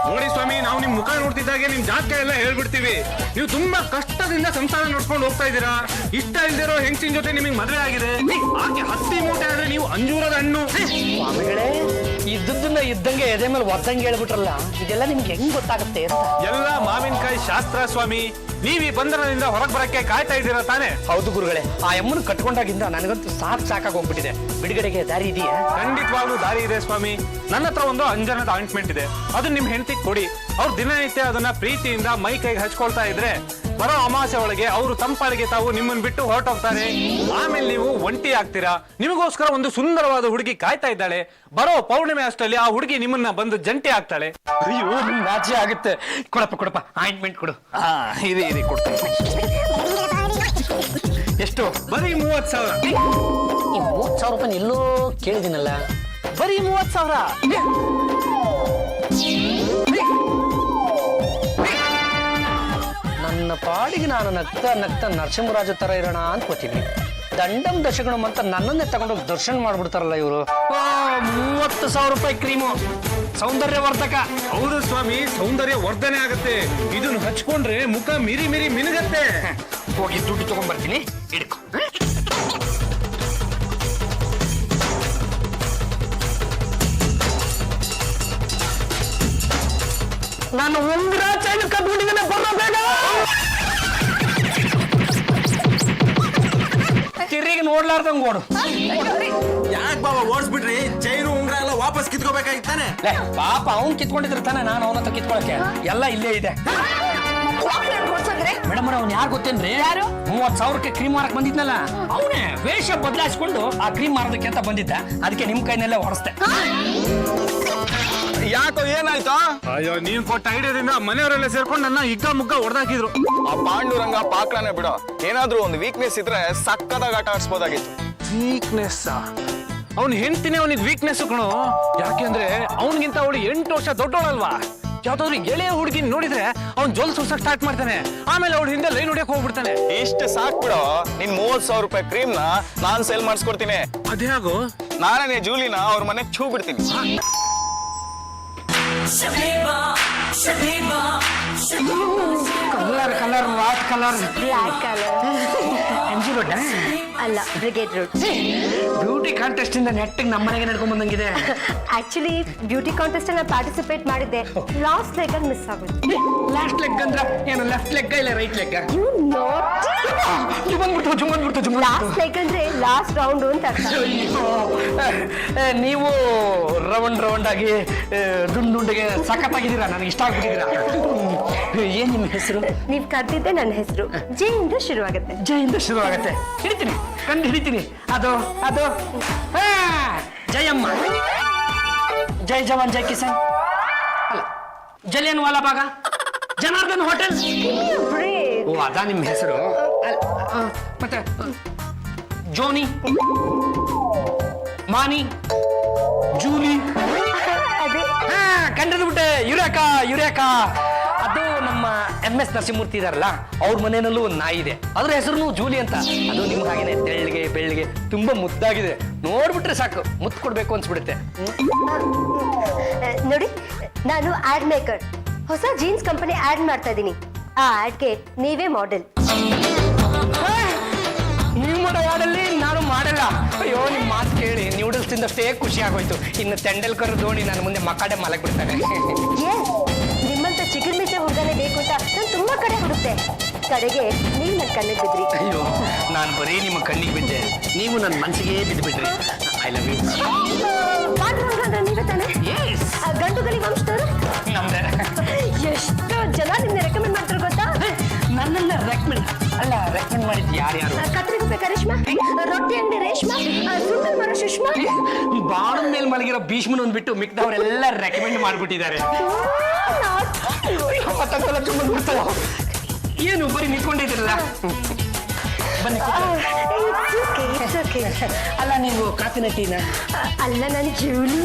ನೋಡಿ ಸ್ವಾಮಿ, ನಾವು ನಿಮ್ ಮುಖ ನೋಡ್ತಿದ್ದಾಗೆ ನಿಮ್ ಜಾತಕ ಎಲ್ಲ ಹೇಳ್ಬಿಡ್ತೀವಿ. ನೀವು ತುಂಬಾ ಕಷ್ಟದಿಂದ ಸಂಸಾರ ನೋಡ್ಕೊಂಡು ಹೋಗ್ತಾ ಇದ್ದೀರಾ. ಇಷ್ಟ ಇಲ್ದಿರೋ ಹೆಂಗಸಿನ ಜೊತೆ ನಿಮಗೆ ಮದುವೆ ಆಗಿದೆ. ಆಕೆ ಹತ್ತಿ ಮೂಟೆ ಆದ್ರೆ ನೀವು ಅಂಜೂರದ ಹಣ್ಣು. ಸ್ವಾಮಿಗಳೇ, ಇದ್ದದ್ದನ್ನ ಇದ್ದಂಗೆ ಎದೆ ಮೇಲೆ ಒದ್ದಂಗೆ ಹೇಳ್ಬಿಟ್ರಲ್ಲ, ಇದೆಲ್ಲ ನಿಮ್ಗೆ ಹೆಂಗ್ ಗೊತ್ತಾಗುತ್ತೆ ಅಂತ. ಎಲ್ಲ ಮಾವಿನಕಾಯಿ ಶಾಸ್ತ್ರ ಸ್ವಾಮಿ. ನೀವ್ ಈ ಬಂಧನದಿಂದ ಹೊರಗೆ ಬರಕ್ಕೆ ಕಾಯ್ತಾ ಇದ್ದೀರಾ ತಾನೇ? ಹೌದು ಗುರುಗಳೇ, ಆ ಎಮ್ಮನ್ನು ಕಟ್ಕೊಂಡಾಗಿಂದ ನನಗಂತೂ ಸಾಕಾಗಿ ಹೋಗ್ಬಿಟ್ಟಿದೆ. ಬಿಡುಗಡೆಗೆ ದಾರಿ ಇದೆಯಾ? ಖಂಡಿತವಾಗ್ಲೂ ದಾರಿ ಇದೆ ಸ್ವಾಮಿ. ನನ್ನ ಹತ್ರ ಒಂದು ಅಂಜನದ ಆಯಿಂಟ್ಮೆಂಟ್ ಇದೆ. ಅದನ್ನ ನಿಮ್ ಹೆಂಡತಿಗೆ ಕೊಡಿ. ಅವ್ರು ದಿನನಿತ್ಯ ಅದನ್ನ ಪ್ರೀತಿಯಿಂದ ಮೈ ಕೈಗೆ ಹಚ್ಕೊಳ್ತಾ ಇದ್ರೆ ಬರೋ ಅಮಾವಾಸ್ಯೆ ಒಳಗೆ ಅವರು ತಂಪಾಳಿಗೆ ತಾವು ನಿಮ್ಮನ್ನ ಬಿಟ್ಟು ಹೊರಟೋಗ್ತಾರೆ. ಆಮೇಲೆ ನೀವು ಒಂಟಿ ಆಗ್ತೀರಾ. ನಿಮಗೋಸ್ಕರ ಒಂದು ಸುಂದರವಾದ ಹುಡುಗಿ ಕಾಯ್ತಾ ಇದ್ದಾಳೆ. ಬರೋ ಪೌರ್ಣಿಮೆ ಅಷ್ಟರಲ್ಲಿ ಆ ಹುಡುಗಿ ನಿಮ್ಮನ್ನ ಬಂದು ಜಂಟಿ ಆಗ್ತಾಳೆ. ಅಯ್ಯೋ, ರಾಜ್ಯ ಆಗುತ್ತೆ. ಕೊಡಪ್ಪ ಆಯಿಂಟ್ಮೆಂಟ್ ಕೊಡು. ಇದೆ ಕೊಡ್ತೀನಿ. ಎಷ್ಟು? ಬರೀ 30,000. ಈ 30,000 ರೂಪಾಯಿ ಎಲ್ಲೋ ಕೇಳಿದಿನಲ್ಲ. ಬರೀ 30,000. ನನ್ನ ಪಾಡಿಗೆ ನಾನು ನಗ್ತಾ ನರಸಿಂಹರಾಜ ತರ ಇರೋಣ ಅನ್ಕೋತೀನಿ. ದಂಡಂ ದಶಗಣಂ ಅಂತ ನನ್ನನ್ನೇ ತಗೊಂಡೋಗಿ ದರ್ಶನ ಮಾಡ್ಬಿಡ್ತಾರಲ್ಲ ಇವರು. 30,000 ರೂಪಾಯಿ ಕ್ರೀಮು, ಸೌಂದರ್ಯವರ್ಧಕ. ಹೌದು ಸ್ವಾಮಿ, ಸೌಂದರ್ಯ ವರ್ಧನೆ ಆಗುತ್ತೆ. ಇದನ್ನು ಹಚ್ಕೊಂಡ್ರೆ ಮುಖ ಮಿರಿ ಮಿನುಗತ್ತೆ. ಹೋಗಿ ದುಡ್ಡು ತಗೊಂಡ್ಬರ್ತೀನಿ, ಹಿಡ್ಕೊ. ನಾನು ಉಂಗ್ರ ಚೈನ್ ಕದ್ಬಿಟ್ಟಿದ್ದೇನೆ, ಬರೋ ಬೇಗ. ತಿರುಗಿ ನೋಡ್ಲಾರ್ದಂಗ್ ಓಡು. ಯಾಕೆ ಬಾಬಾ ಓಡಿಸ್ಬಿಟ್ರಿ? ಚೈನು ಉಂಗ್ರ ಎಲ್ಲ ವಾಪಸ್ ಕಿತ್ಕೋಬೇಕಾಗಿತ್ತಾನೆ. ಪಾಪ ಅವ್ನ್ ಕಿತ್ಕೊಂಡಿದ್ರೆ ತಾನೆ ನಾನು ಅವನ ಹತ್ರ ಕಿತ್ಕೊಳಕ್ಕೆ. ಎಲ್ಲ ಇಲ್ಲೇ ಇದೆ. ಮೇಡಮ್ ಅವ್ನು ಯಾರು ಗೊತ್ತೇನ್ರಿ? ಯಾರು? 30,000ಕ್ಕೆ ಕ್ರೀಮ್ ಮಾರಕ್ ಬಂದಿದ್ನಲ್ಲ, ಅವನೇ ವೇಷ ಬದಲಾಯಿಸ್ಕೊಂಡು ಆ ಕ್ರೀಮ್ ಮಾರೋದಕ್ಕೆ ಅಂತ ಬಂದಿದ್ದ. ಅದಕ್ಕೆ ನಿಮ್ ಕೈನಲ್ಲೇ ಹೊರಸ್ತೆ. ಯಾಕೋ ಏನಾಯ್ತಾ? ಅಯ್ಯೋ, ನೀನ್ ಕೊಟ್ಟ ಐಡಿಯಾದಿಂದ ಮನೆಯವರೆಲ್ಲ ಸೇರ್ಕೊಂಡು ನನ್ನ ಹಿಗ್ಗ ಮುಗ್ಗ ಹೊಡೆದಾಕಿದ್ರು. ಆ ಪಾಂಡುರಂಗ ಪಾಕ್ಲಾನೆ ಬಿಡೋ. ಏನಾದ್ರೂ ಒಂದು ವೀಕ್ನೆಸ್ ಇದ್ರೆ ಸಕ್ಕದಾಗ ಆಟ ಆಡ್ಸ್ಬೋದಾಗಿತ್ತು. ವೀಕ್ನೆಸ್? ಅವ್ನ ಹೆಂಡತಿನೇ ಅವನಿಗೆ ವೀಕ್ನೆಸ್ ಕಣೋ. ಯಾಕೆಂದ್ರೆ ಅವನಿಗಿಂತ ಅವಳು 8 ವರ್ಷ ದೊಡ್ಡವಳಲ್ವಾ. ಯಾವ್ದಾದ್ರು ಎಳೆಯ ಹುಡುಗಿ ನೋಡಿದ್ರೆ ಅವ್ನ್ ಜೊಲ್ ಸುರ್ಸಕ್ ಸ್ಟಾರ್ಟ್ ಮಾಡ್ತಾನೆ. ಆಮೇಲೆ ಅವಳು ಹಿಂದೆ ಲೈನ್ ಹೊಡಿಯಕ್ ಹೋಗ್ಬಿಡ್ತಾನೆ. ಇಷ್ಟು ಸಾಕ್ ಬಿಡೋ. ನಿನ್ 30,000 ರೂಪಾಯಿ ಕ್ರೀಮ್ ನ ನಾನ್ ಸೇಲ್ ಮಾಡಿಸ್ಕೊಡ್ತೀನಿ. ಅದ್ಯಾಗೋ? ನಾನೇ ಜೂಲಿನ ಅವ್ರ ಮನೆಗ್ ಛೂ ಬಿಡ್ತೀನಿ. Colour what colour? Black colour. MG road ಅಲ್ಲ, ಬ್ರಿಗೇಡ್ ರೋಡ್. ಬ್ಯೂಟಿ ಕಾಂಟೆಸ್ಟ್ ಇಂದ ನೆಟ್ಟಿಗೆ ನಮ್ಮನೆಗೆ ನಡ್ಕೊಂಡ್ ಬಂದಂಗಿದೆ. ಆಕ್ಚುಲಿ ಬ್ಯೂಟಿ ಕಾಂಟೆಸ್ಟ್ ಅಲ್ಲಿ ಪಾರ್ಟಿಸಿಪೇಟ್ ಮಾಡಿದ್ದೆ. ಲಾಸ್ಟ್ ಲೆಗ್ ಅಲ್ಲಿ ಮಿಸ್ ಆಗುತ್ತೆ. ಲಾಸ್ಟ್ ಲೆಗ್ ಅಂದ್ರ ಏನು? ಲೆಫ್ಟ್ ಲೆಗ್ ಇಲ್ಲ ರೈಟ್ ಲೆಗ್? ಬಂದ್ಬಿಡ್ತು. ಲಾಸ್ಟ್ ಲೆಗ್ ಅಂದ್ರೆ ಲಾಸ್ಟ್ ರೌಂಡ್ ಅಂತ ಅರ್ಥ. ನೀವು ರೌಂಡ್ ಆಗಿ ದುಂಡುಂಡಿಗೆ ಸಖತ್ತಾಗಿದ್ದೀರಾ. ನನಗೆ ಇಷ್ಟ ಆಗ್ಬಿಟ್ಟಿದ್ದೀರಾ. ಏನ್ ನಿಮ್ಮ ಹೆಸರು? ನೀವ್ ಕರ್ದಿದ್ದೆ ನನ್ನ ಹೆಸರು. ಜೆ ಇಂದ ಶುರು ಆಗುತ್ತೆ. ಜಯಿಂದ ಶುರು ಆಗತ್ತೆ. ಹಿಡಿತೀನಿ, ಕಂಡು ಹಿಡಿತೀನಿ. ಅದು ಹಾ, ಜಯಮ್ಮ. ಜೈ ಜವಾನ್ ಜೈ ಕಿಸಾನ್ ಅಲ್ಲ, ಜಲಿಯನ್ ವಾಲಾ ಬಾಗ, ಜನಾರ್ದನ್ ಹೋಟೆಲ್. ಓ, ಅದಾ ನಿಮ್ಮ ಹೆಸರು? ಮತ್ತೆ ಜೋನಿ, ಮಾನಿ, ಜೂಲಿ. ಅದೇ ಕಂಡಿದ್ದು ಬಿಟ್ಟೆ. ಯುರೇಕಾ. ಅದು ನಮ್ಮ MS ನರಸಿಂಹಮೂರ್ತಿ ಇದಾರಲ್ಲ, ಅವ್ರ ಮನೆಯಲ್ಲೂ ಒಂದು ನಾಯಿ ಇದೆ. ಅದ್ರ ಹೆಸರು ಜೂಲಿ ಅಂತ. ಅದು ನಿಮ್ಗೆ ಹಾಗೇನೆ ತೆಳ್ಳಗೆ ಬೆಳ್ಳಗೆ ತುಂಬಾ ಮುದ್ದಾಗಿದೆ. ನೋಡ್ಬಿಟ್ರೆ ಸಾಕು ಮುತ್ತು ಕೊಡ್ಬೇಕು ಅನ್ಸ್ಬಿಡುತ್ತೆ. ನೋಡಿ, ನಾನು ಆಡ್ ಮೇಕರ್. ಹೊಸ ಜೀನ್ಸ್ ಕಂಪನಿ ಆಡ್ ಮಾಡ್ತಾ ಇದ್ದೀನಿ. ಆ ಆಡ್ಗೆ ನೀವೇ ಮಾಡೆಲ್. ನೀವು ಮಾಡೋ ಯಾಡಲ್ಲಿ ನಾನು ಮಾಡಲ್ಲ. ಅಯ್ಯೋ, ನಿಮ್ ಮಾತು ಕೇಳಿ ನ್ಯೂಡಲ್ಸ್ ತಿಂದಷ್ಟೇ ಖುಷಿ ಆಗೋಯ್ತು. ಇನ್ನು ತೆಂಡಲ್ಕರ್ ಧೋನಿ ನನ್ನ ಮುಂದೆ ಮಕ್ಕಡೆ ಮಲಗ್ ಬಿಡ್ತಾನೆ. ನಿಮ್ಮಂತ ಚಿಗುರು ಮಿಚ್ಚೆ ಹುಡುಗನೇ ಬೇಕು ಅಂತ ನಾನು ತುಂಬಾ ಕಡೆ ಹುಡುಕ್ತೆ. ಕಡೆಗೆ ನೀವು ನನ್ನ ಕಣ್ಣಿಗೆ ಬಿದ್ರಿ. ಅಯ್ಯೋ, ನಾನು ಬರೀ ನಿಮ್ಮ ಕಣ್ಣಿಗೆ ಬಿದ್ದೆ, ನೀವು ನನ್ನ ಮನಸ್ಸಿಗೆ ಬಿದ್ದು ಬಿಟ್ರಿ. I love you. ನೀವೇ ತಾನೆ ಗಂಡುಗಲಿ ವಂಶದವರು? ನಮ್ದೆ. ಎಷ್ಟು ಜನ ನಿಮ್ನ ರೆಕಮೆಂಡ್ ಮಾಡ್ತಾರೆ ಗೊತ್ತಾ? ನನ್ನನ್ನ ರೆಕಮೆಂಡ್ ಮಾಡಿದ್ದು ಯಾರ್ಯಾರು? ಕತ್ರಿಗುಪ್ಪೆ ಕರಿಷ್ಮಾ, ರೊಟ್ಟಿ ಅಂಗಡಿ ರೇಷ್ಮಾ, ಸುಂದರ ಮಲಗಿರೋ ಭೀಷ್ಮನ್ ಅಂದ್ಬಿಟ್ಟು ಮಿಕ್ದವರೆಲ್ಲ ರೆಕಮೆಂಡ್ ಮಾಡ್ಬಿಟ್ಟಿದ್ದಾರೆ. ಮತ್ತಂತೆಲ್ಲ ಚುಮ್ಮನ್ ಬಿಡ್ತಾವ. ಏನು ಬರೀ ನಿಂತ್ಕೊಂಡಿದ್ದೀರಲ್ಲ, ಬನ್ನಿ ಅಲ್ಲ ನೀವು ಕಾಫಿನ ಟೀನ? ಅಲ್ಲ ನಾನು Julie.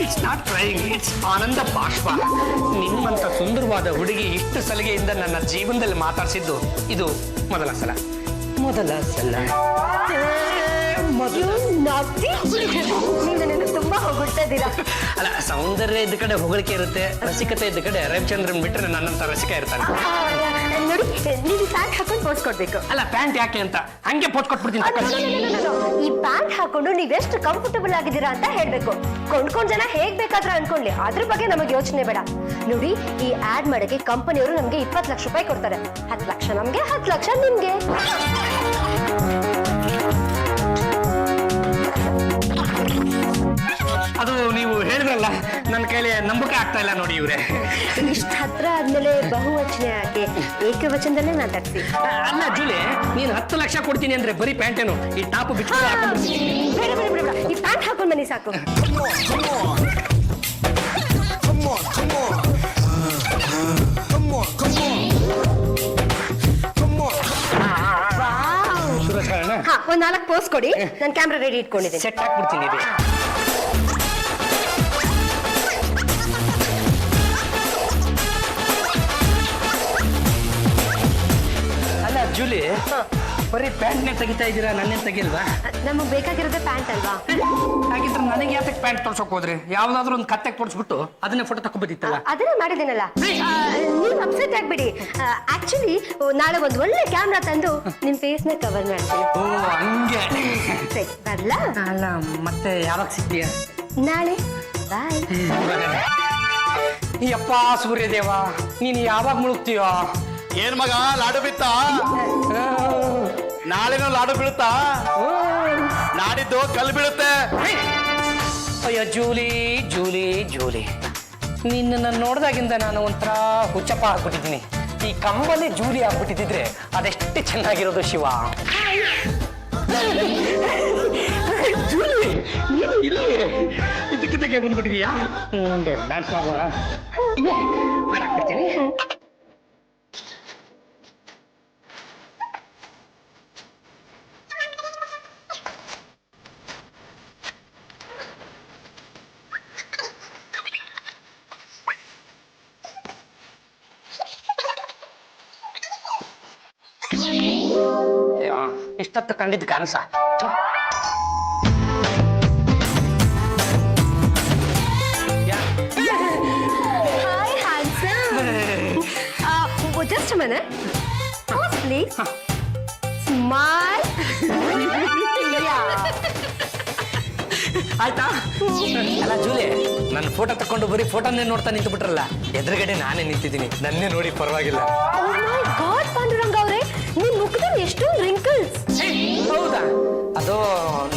It's not crying, it's ಆನಂದ ಬಾಷ್ಪ. ನಿಮ್ಮಂತ ಸುಂದರವಾದ ಹುಡುಗಿ ಇಷ್ಟು ಸಲಿಗೆಯಿಂದ ನನ್ನ ಜೀವನದಲ್ಲಿ ಮಾತಾಡ್ಸಿದ್ದು ಇದು ಮೊದಲ ಸಲ. ನೀವು ನನಗೆ ತುಂಬಾ ಹೊಗಳ್ತಾ ಇದ್ದೀರಾ. ಅಲ್ಲ, ಸೌಂದರ್ಯ ಇದ್ದ ಕಡೆ ಹೊಗಳಿಕೆ ಇರುತ್ತೆ, ರಸಿಕತೆ ಇದ್ದ ಕಡೆ ರವಿಚಂದ್ರನ್ ಬಿಟ್ರೆ ನನ್ನಂತ ರಸಿಕ ಇರ್ತಾನೆ. ನೋಡಿ, ನೀವು ಪ್ಯಾಂಟ್ ಹಾಕೊಂಡು ಪೋಸ್ ಕೊಡ್ಬೇಕು. ಅಲ್ಲ, ಪ್ಯಾಂಟ್ ಯಾಕೆ ಅಂತ ಹಂಗೆ ಪೋಚ್ ಕೊಟ್ಬಿಡ್ತೀನಿ. ಈ ಪ್ಯಾಂಟ್ ಹಾಕೊಂಡು ನೀವೆಷ್ಟು ಕಂಫರ್ಟಬಲ್ ಆಗಿದ್ದೀರಾ ಅಂತ ಹೇಳ್ಬೇಕು. ಕೊಂಡ್ಕೊಂಡ್ ಜನ ಹೇಗ್ ಬೇಕಾದ್ರೂ ಅನ್ಕೊಂಡ್ಲಿ, ಅದ್ರ ಬಗ್ಗೆ ನಮಗೆ ಯೋಚನೆ ಬೇಡ. ನೋಡಿ, ಈ ಆಡ್ ಮಾಡಕ್ಕೆ ಕಂಪನಿಯವರು ನಮ್ಗೆ 20 ಲಕ್ಷ ರೂಪಾಯಿ ಕೊಡ್ತಾರೆ. 10 ಲಕ್ಷ ನಮ್ಗೆ, 10 ಲಕ್ಷ ನಿಮ್ಗೆ. ಅದು ನೀವು ಹೇಳಿದ್ರಲ್ಲ, ನನ್ನ ಕೈಲಿ ನಂಬಿಕೆ ಆಗ್ತಾ ಇಲ್ಲ ನೋಡಿ ಇವ್ರೆ. ಇಷ್ಟ ಹತ್ರ ಆದ್ಮೇಲೆ ಬಹುವಚನೆ ಯಾಕೆ, ಏಕವಚನದಲ್ಲೇ ಮಾತಾಡ್ಸಿ. ಅಲ್ಲ ಜೂಲಿ, ನೀನು 10 ಲಕ್ಷ ಕೊಡ್ತೀನಿ ಅಂದ್ರೆ ಬರೀ ಪ್ಯಾಂಟೇನು, ಈ ಟಾಪ್ ಬಿಟ್ಕೊಂಡು ಹಾಕೊಂಡ್ಬಿಡ್ತೀನಿ. ಬೇಡ ಬೇಡ ಬೇಡ, ಈ ಪ್ಯಾಂಟ್ ಹಾಕೊಂಡ್ ಬನ್ನಿ ಸಾಕು. ಹಾ, ಒಂದ್ 4 ಪೋಸ್ ಕೊಡಿ, ನಾನು ಕ್ಯಾಮ್ರಾ ರೆಡಿ ಇಟ್ಕೊಂಡಿದ್ದೀನಿ. ಸೆಟ್ ಹಾಕ್ಬಿಡ್ತೀನಿ ಇದು. ಅಲ್ಲ ಜೂಲಿ, ಬರೀ ಪ್ಯಾಂಟ್ನೇ ತೆಗಿತಾ ಇದ್ದೀರಾ, ನನ್ನೇನ್ ತೆಗಿಲ್ವಾ? ನಮಗ್ ಬೇಕಾಗಿರೋದೇ ಪ್ಯಾಂಟ್ ಅಲ್ವಾ? ಹಾಗಿದ್ರೆ ನನಗೆ ಯಾತಕ್ಕೆ ಪ್ಯಾಂಟ್ ತೋರ್ಸಕ್ ಹೋದ್ರಿ? ಯಾವ್ದಾದ್ರು ಒಂದು ಕತ್ತೆ ಕೊಡ್ಸ್ಬಿಟ್ಟು ಅದನ್ನೇ ಫೋಟೋ ತಕೊಬೋದಿತ್ತಲ್ಲ. ಅದನ್ನೇ ಮಾಡಿದ್ದೀನಲ್ಲ. ನೀವು ಅಪ್ಸೆಟ್ ಆಗ್ಬಿಡಿ. ಆಕ್ಚುಲಿ ನಾಳೆ ಒಂದ್ ಒಳ್ಳೆ ಕ್ಯಾಮ್ರಾ ತಂದು ನಿಮ್ ಫೇಸ್ ನ ಕವರ್ ಮಾಡ್ತೀನಿ. ಓ ಹಂಗೆ. ಸರಿ, ಬರ್ಲಾ? ಅಲ್ಲ, ಮತ್ತೆ ಯಾವಾಗ ಸಿಗ್ತೀಯ? ನಾಳೆ. ಬಾಯ್. ಯಪ್ಪ ಸೂರ್ಯದೇವ, ನೀನು ಯಾವಾಗ ಮುಳುಗ್ತೀಯೋ? ಏನ್ ಮಗ, ಲಾಡು ಬಿತ್ತಾ? ನಾಳೆನೂ ಲಾಡು ಬೀಳುತ್ತಾ? ನಾಡಿದ್ದು ಕಲ್ಲು ಬೀಳುತ್ತೆ. ಅಯ್ಯೋ ಜೂಲಿ ಜೂಲಿ ಜೂಲಿ, ನಿನ್ನನ್ನು ನೋಡ್ದಾಗಿಂದ ನಾನು ಒಂಥರ ಹುಚ್ಚಪ್ಪ ಆಗ್ಬಿಟ್ಟಿದ್ದೀನಿ. ಈ ಕಂಬಲ್ಲಿ ಜೂಲಿ ಆಗ್ಬಿಟ್ಟಿದ್ರೆ ಅದೆಷ್ಟು ಚೆನ್ನಾಗಿರೋದು ಶಿವ. ಜೂಲಿ, ನೀನು ಇಲ್ಲಿ ಇದಕ್ಕೆ ಬಂದ್ಬಿಟ್ಟಿದೀಯಾ? ಡ್ಯಾನ್ಸ್ ಮಾಡೋಣ, ಮಾಡಾಕ್ಬಿಡ್ತೀನಿ. ಇಷ್ಟೊತ್ತು ಕಂಡಿದ್ದು ಕನಸ. Hi handsome. Just a minute please. Smile. ಆಯ್ತಾ? ಅಲ್ಲ ಜೂಲಿ, ನನ್ನ ಫೋಟೋ ತಕೊಂಡು ಬರೀ ಫೋಟೋನೇ ನೋಡ್ತಾ ನಿಂತು ಬಿಟ್ರಲ್ಲ, ಎದುರುಗಡೆ ನಾನೇ ನಿಂತಿದ್ದೀನಿ, ನನ್ನೇ ನೋಡಿ ಪರವಾಗಿಲ್ಲ. ಓ ಮೈ ಗಾಡ್ ಪಾಂಡುರಂಗ ಅವರೇ, ನಿಮ್ ಮುಖದಲ್ಲಿ ಎಷ್ಟೊಂದು ರಿಂಕಲ್ಸ್. ಹೌದಾ? ಅದು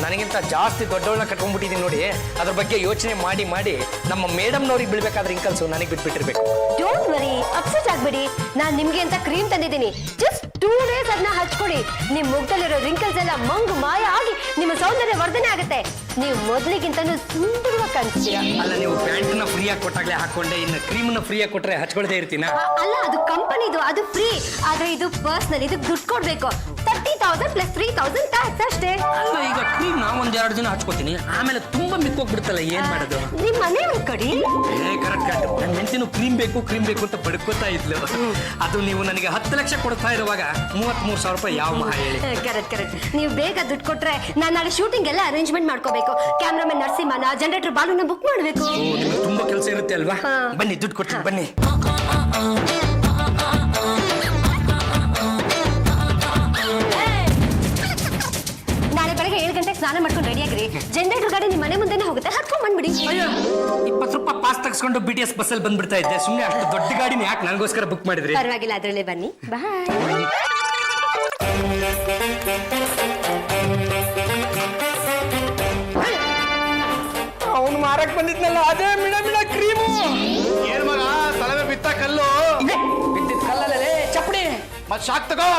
ನನಗಿಂತ ಜಾಸ್ತಿ ದೊಡ್ಡವಳನ್ನ ಕಟ್ಕೊಂಡ್ಬಿಟ್ಟಿದ್ದೀನಿ ನೋಡಿ. ಅದ್ರ ಬಗ್ಗೆ ಯೋಚನೆ ಮಾಡಿ ಮಾಡಿ ನಮ್ಮ ಮೇಡಮ್ನವ್ರಿಗೆ ಬೀಳ್ಬೇಕಾದ್ರೆ ರಿಂಕಲ್ಸು ನನಗೆ ಬಿಟ್ಬಿಟ್ಟಿರ್ಬೇಕು. ಡೋಂಟ್ ವರಿ, ಅಪ್ಸೆಟ್ ಆಗ್ಬೇಡಿ. ನಾನ್ ನಿಮ್ಗೆ ಅಂತ ಕ್ರೀಮ್ ತಂದಿದ್ದೀನಿ. ಜಸ್ಟ್ 2 ಡೇಸ್ ಅದನ್ನ ಹಚ್ಕೊಡಿ. ನಿಮ್ ಮುಖದಲ್ಲಿರೋ ರಿಂಕಲ್ಸ್ ಎಲ್ಲ ಮಂಗು ಮಾಯ ಆಗಿ ನಿಮ್ಮ ಸೌಂದರ್ಯ ವರ್ಧನೆ ಆಗುತ್ತೆ. ನೀವು ಮೊದಲಿಗಿಂತನೂ ಸುಂದರವಾಗಿ ಕಾಣಿಸ್ತೀರಾ. ಅಲ್ಲ, ನೀವು ಪ್ಯಾಂಟ್ನ ಫ್ರೀಯಾಗಿ ಕೊಟ್ಟಾಗ್ಲೇ ಹಾಕೊಂಡೆ, ಇನ್ನು ಕ್ರೀಮ್ನ ಫ್ರೀಯಾಗಿ ಕೊಟ್ರೆ ಹಚ್ಕೊಳ್ದೇ ಇರ್ತೀನಾ? ಅಲ್ಲ, ಅದು ಕಂಪನಿದು, ಅದು ಫ್ರೀ. ಆದ್ರೆ ಇದು ಪರ್ಸನಲ್, ಇದು ದುಡ್ಡು ಕೊಡ್ಬೇಕು. 30,000 ಪ್ಲಸ್ 3,000 ಟ್ಯಾಕ್ಸ್ ಅಷ್ಟೇ. ಅಲ್ಲ, ಈಗ ಕ್ರೀಮ್ ನಾ 1-2 ದಿನ ಹಚ್ಕೋತೀನಿ, ಆಮೇಲೆ ತುಂಬಾ ಮಿಕ್ಕೋಗ್ಬಿಡುತ್ತಲ್ಲ, ಏನ್ ಮಾಡೋದು? ನಿಮ್ ಮನೆ ಕಡಿ. ಕರೆಕ್ಟ್. ನನ್ನ ಹೆಂಡತಿನೂ ಕ್ರೀಮ್ ಬೇಕು ಅಂತ ಬಡ್ಕೋತಾ ಇದ್ಲು. ಅದು ನೀವು ನನಗೆ 10 ಲಕ್ಷ ಕೊಡ್ತಾ ಇರುವಾಗ 33,000 ರೂಪಾಯಿ ಯಾವ ಮಹಾ ಹೇಳಿ? ಕರೆಕ್ಟ್. ನೀವು ಬೇಗ ದುಡ್ಡು ಕೊಟ್ರೆ ನಾನು ನಾಳೆ ಶೂಟಿಂಗ್ ಎಲ್ಲ ಅರೇಂಜ್ಮೆಂಟ್ ಮಾಡ್ಕೋಬೇಕು. ಕ್ಯಾಮ್ರಾಮನ್ ನರಸಿಂಹನ, ಜನರೇಟರ್ ಬಾಲುನ ಬುಕ್ ಮಾಡ್ಬೇಕು. ನಿಮ್ಗೆ ತುಂಬಾ ಕೆಲಸ ಇರುತ್ತೆ ಅಲ್ವಾ? ಬನ್ನಿ, ದುಡ್ಡು ಕೊಡ್ತೀನಿ, ಬನ್ನಿ. ನಾಳೆ ಬೆಳಗ್ಗೆ 7 ಗಂಟೆಗೆ ಸ್ನಾನ ಮಾಡ್ಕೊಂಡು ರೆಡಿ ಆಗಿರಿ. ಜನರೇಟರ್ ಗಾಡಿ ನಿಮ್ಮ ಮನೆ ಮುಂದೆನೆ ಹೋಗುತ್ತೆ, ಹತ್ಕೊಂಡ್ ಬಂದ್ಬಿಡಿ. 20 ರೂಪಾಯಿ ಪಾಸ್ ತಗ್ಸ್ಕೊಂಡು BTS ಬಸ್ಸಲ್ಲಿ ಬಂದ್ಬಿಡ್ತಾ ಇದ್ದೆ. ಸುಮ್ಮನೆ ಅಷ್ಟು ದೊಡ್ಡ ಗಾಡಿನ ಯಾಕೆ ನನಗೋಸ್ಕರ ಬುಕ್ ಮಾಡಿದ್ರಿ? ಪರವಾಗಿಲ್ಲ, ಅದ್ರಲ್ಲೇ ಬನ್ನಿ. ಬಾಯ್. ಅವನು ಮಾರಕ್ ಬಂದಿದ್ನಲ್ಲ, ಅದೇ ಮಿಣ ಕ್ರೀಮು. ಏನ್ ಮಗ, ತಲೆ ಬಿತ್ತ ಕಲ್ಲು? ಬಿದ್ದಿದ್ ಕಲ್ಲಲ್ಲೇ ಚಪ್ಪಡಿ. ಶಾಕ್ ತಗೋ